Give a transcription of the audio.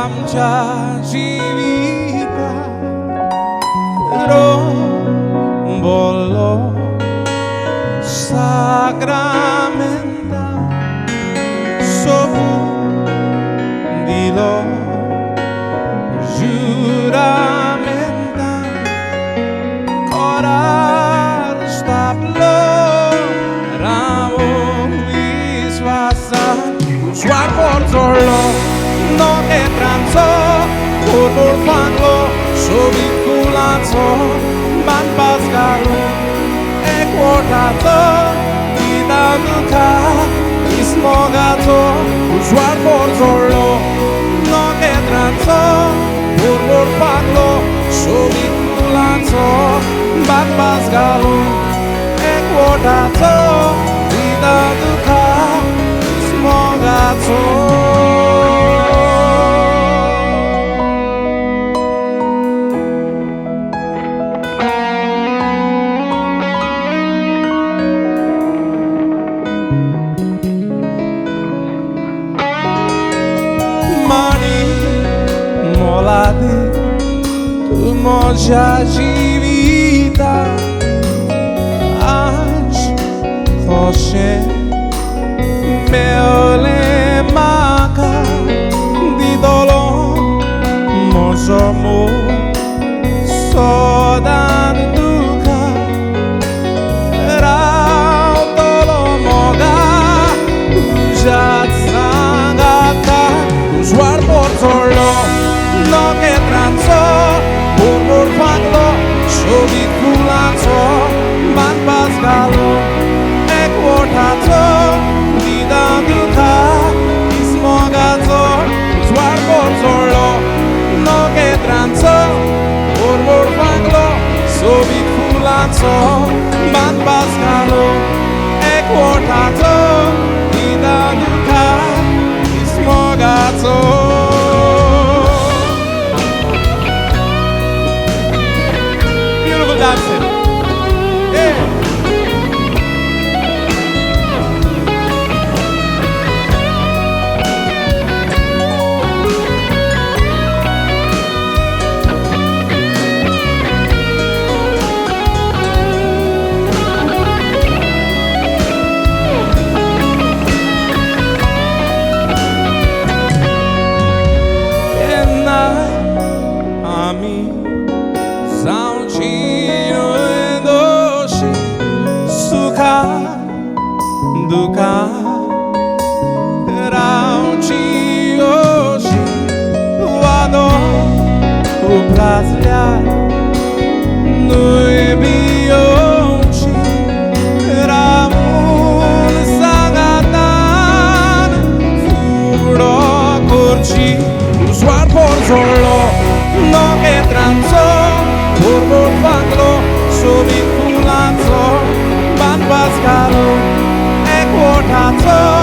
आमच्या जीवितारो bollo sacramenta sobu dilo juramenta corar stablo ramo visvasa suar porzolo no che tranzo por fango sobiculanzo man pascalo e guardato vida duca ismogato usuar porzolo no che tranzo por fango sobiculanzo man pascalo e guardato vida duca ismogato. Tu moja jivita Aj Joshe Meole maka Di dolor Mozomo Sodan duka Rao dolo moga Ujat sangaka Usuar porzolo no che tranzo por fango sobiculanzo man pascalo e guardato vida duca ismogato suar porzolo no che tranzo por fango sobiculanzo man pascalo e guardato vida duca ismogato. Dancing. Yeah. And I sound duka rauci oshi vado u Brasília noi bionci ramun sagatan furo corci suar porzolo no che tranzo por fango sobiculanzo man pascalo guardato